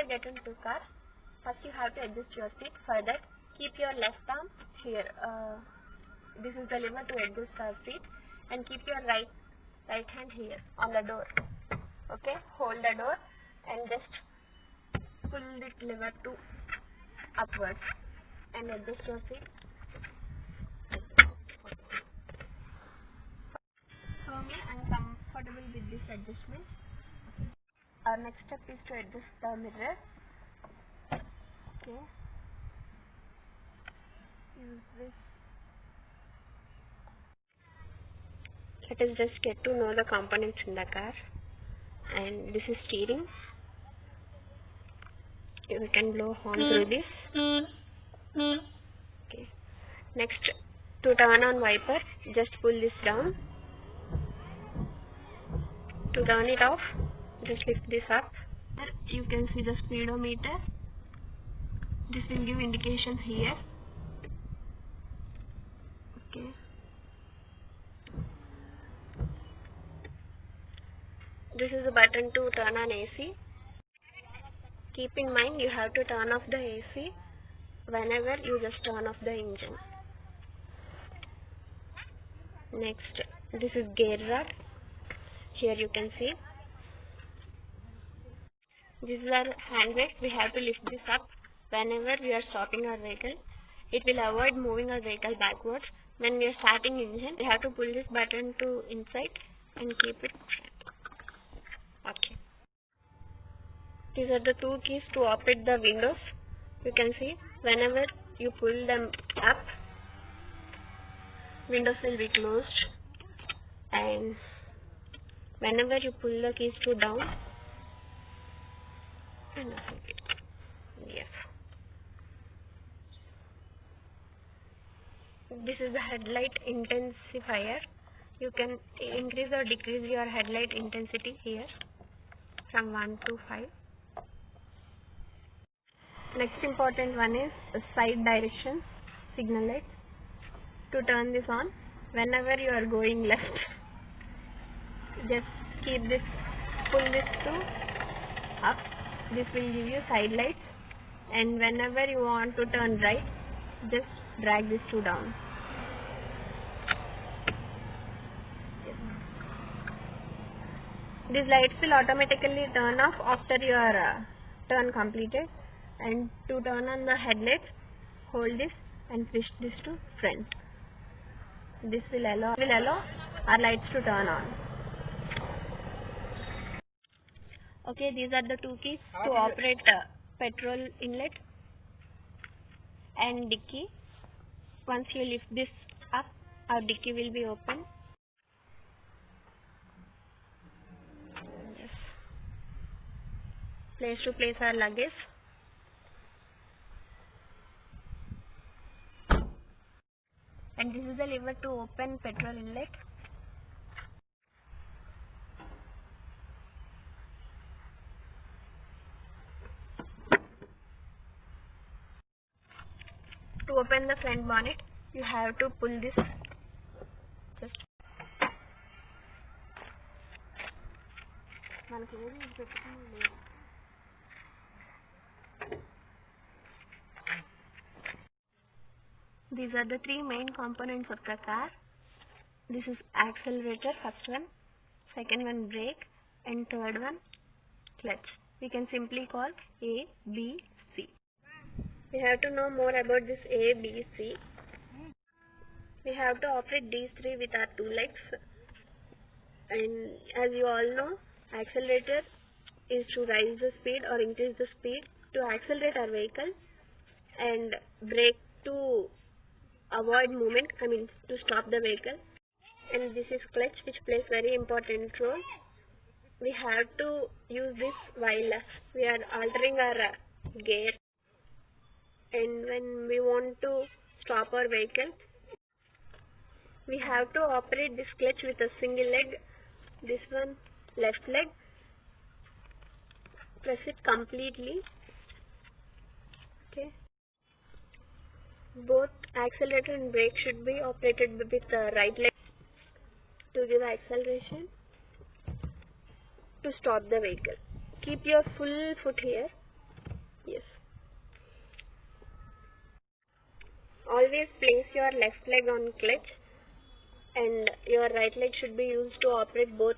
get into car, first you have to adjust your seat. For that, keep your left arm here. This is the lever to adjust our seat, and keep your right hand here on the door. Okay, hold the door and just pull this lever to upwards and adjust your seat. For me, I am comfortable with this adjustment. Our next step is to adjust the mirror. Okay, use this. Let us just get to know the components in the car. And this is steering. We can blow horn through this. Okay. Next, to turn on wiper, just pull this down. To turn it off, just lift this up. You can see the speedometer. This will give indications here. Okay. This is a button to turn on AC. Keep in mind you have to turn off the AC whenever you just turn off the engine. Next, this is gear rod. Here you can see. This is our hand brake. We have to lift this up whenever we are stopping our vehicle. It will avoid moving our vehicle backwards. When we are starting engine, we have to pull this button to inside and keep it flat. Okay. These are the two keys to operate the windows. You can see whenever you pull them up, windows will be closed, and whenever you pull the keys to down, yes. This is the headlight intensifier. You can increase or decrease your headlight intensity here from 1 to 5. Next important one is side direction signal light. To turn this on, whenever you are going left, just keep this, pull this to up. This will give you side lights, and whenever you want to turn right, just drag this to down. These lights will automatically turn off after your turn completed. And to turn on the headlights, hold this and push this to front. This will allow our lights to turn on. Okay, these are the two keys to operate petrol inlet and dicky. Once you lift this up, our dicky will be open. Yes. Place to place our luggage. And this is the lever to open petrol inlet. To open the front bonnet, you have to pull this. Just these are the three main components of the car. This is accelerator, first one, second one brake, and third one clutch. We can simply call A, B, C. We have to know more about this A, B, C. We have to operate these three with our two legs. And as you all know, accelerator is to raise the speed or increase the speed to accelerate our vehicle, and brake to avoid movement, to stop the vehicle. And this is clutch, which plays very important role. We have to use this while we are altering our gear, and when we want to stop our vehicle, we have to operate this clutch with a single leg. This one, left leg, press it completely. Okay. Both accelerator and brake should be operated with the right leg to give acceleration to stop the vehicle. Keep your full foot here Yes. Always place your left leg on clutch and your right leg should be used to operate both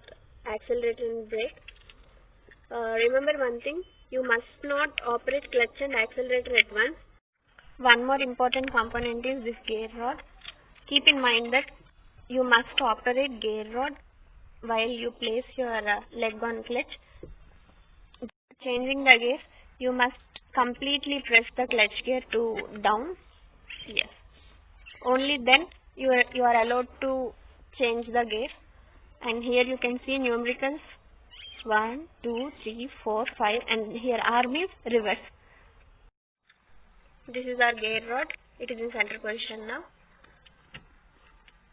accelerator and brake. Remember one thing, you must not operate clutch and accelerator at once. One more important component is this gear rod. Keep in mind that you must operate gear rod while you place your leg on clutch. Changing the gear, you must completely press the clutch gear to down. Yes. Only then you are allowed to change the gear. And here you can see numericals 1, 2, 3, 4, 5, and here R means reverse. This is our gear rod. It is in center position now.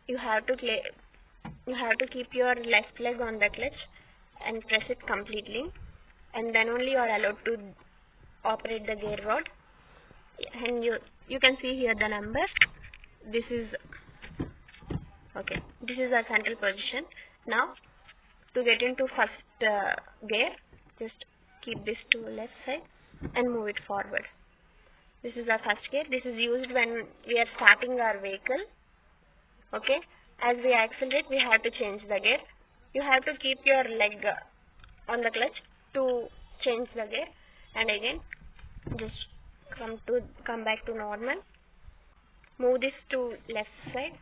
You have to keep your left leg on the clutch and press it completely, and then only you are allowed to operate the gear rod. And you can see here the number. This is okay. This is our central position. Now to get into first gear, just keep this to left side and move it forward. This is our first gear. This is used when we are starting our vehicle. Okay. As we accelerate, we have to change the gear. You have to keep your leg on the clutch to change the gear, and again just come back to normal. Move this to left side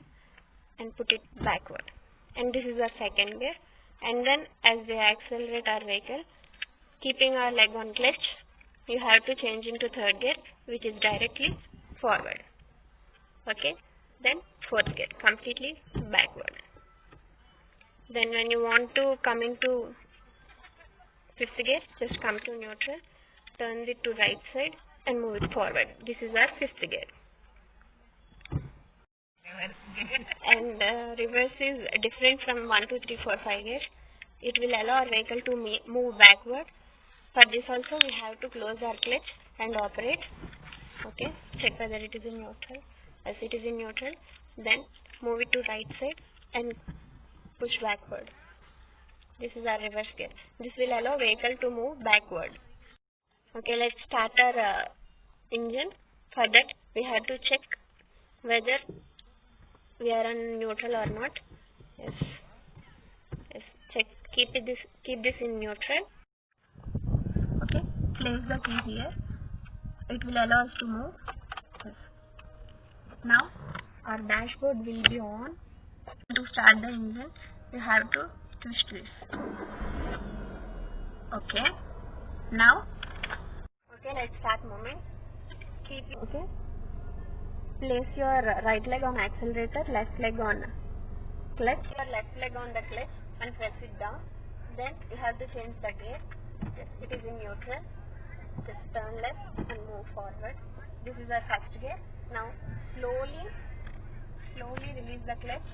and put it backward. And this is our second gear. And then as we accelerate our vehicle, keeping our leg on clutch, you have to change into third gear, which is directly forward. Okay. Then fourth gear, completely backward. Then when you want to come into fifth gear, just come to neutral, turn it to right side and move it forward. This is our fifth gear. And reverse is different from 1, 2, 3, 4, 5 gears. It will allow our vehicle to move backward. For this also we have to close our clutch and operate. Okay, check whether it is in neutral. As it is in neutral, then move it to right side and push backward. This is our reverse gear. This will allow vehicle to move backward. Okay, let's start our engine. For that we have to check whether we are on neutral or not. Yes. Check. Keep this in neutral. Okay. Place the key here. It will allow us to move. Yes. Now our dashboard will be on. To start the engine, you have to twist this. Okay. Now. Okay. Let's start movement. Okay. Place your right leg on accelerator, left leg on clutch. Your left leg on the clutch and press it down. Then you have to change the gear. Yes, it is in neutral. Just turn left and move forward. This is our first gear. Now slowly release the clutch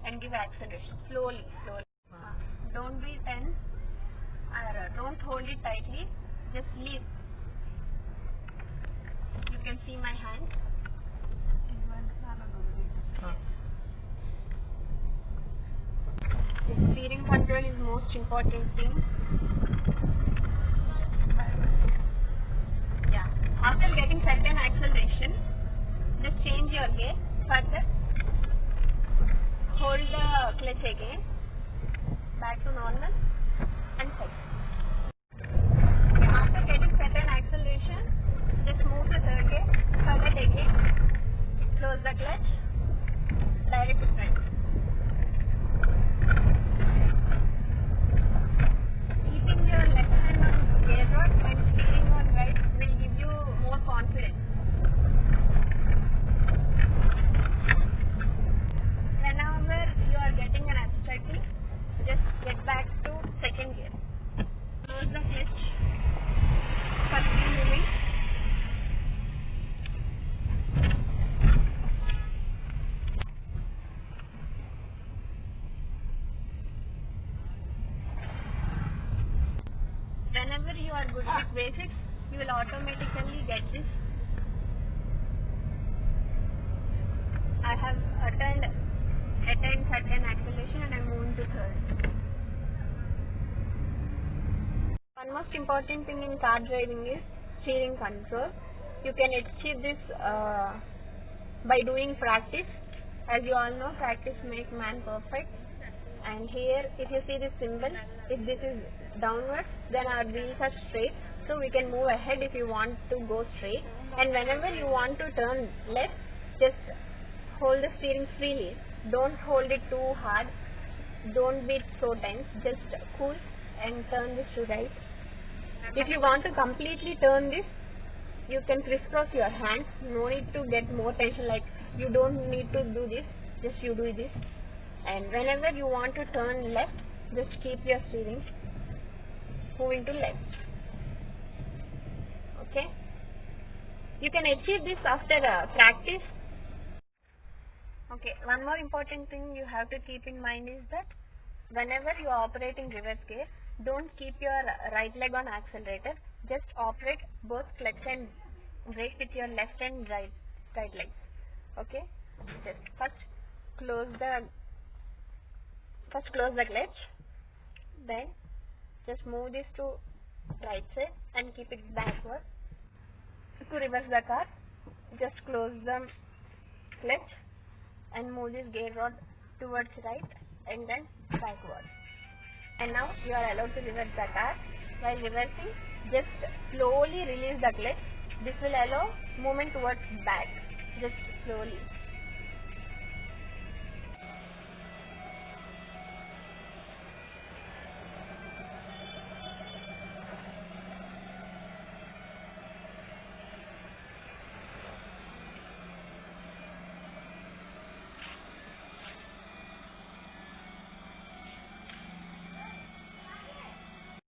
and give acceleration. Slowly. Don't be tense or don't hold it tightly. Just leave. You can see my hand. The steering control is most important thing. Yeah. After getting certain acceleration, just change your gear. Further, hold the clutch again, back to normal, and set. After getting certain acceleration, just move to third gear. Further again, close the clutch, direct to front. Keeping your left hand on gear rod and steering on right will give you more confidence. Whenever you are getting an obstacle, just get back to second gear. Close the clutch. Continue moving. Whenever you are good with basics, you will automatically get this. I have attained certain acceleration and I am moving to third. One most important thing in car driving is steering control. You can achieve this by doing practice. As you all know, practice makes man perfect. And here, if you see this symbol, if this is downwards, then our wheels are straight. So we can move ahead if you want to go straight. And whenever you want to turn left, just hold the steering freely. Don't hold it too hard. Don't be so tense. Just cool and turn this to right. If you want to completely turn this, you can crisscross your hands. No need to get more tension, like you don't need to do this. Just you do this. And whenever you want to turn left, just keep your steering moving to left. Okay? You can achieve this after practice. Okay, one more important thing you have to keep in mind is that whenever you are operating reverse gear, don't keep your right leg on accelerator. Just operate both clutch and brake with your left and right legs. Okay? Just first close the clutch, then just move this to right side and keep it backward. To reverse the car, just close the clutch and move this gear rod towards right and then backward. And now you are allowed to reverse the car. While reversing, just slowly release the clutch. This will allow movement towards back. Just slowly.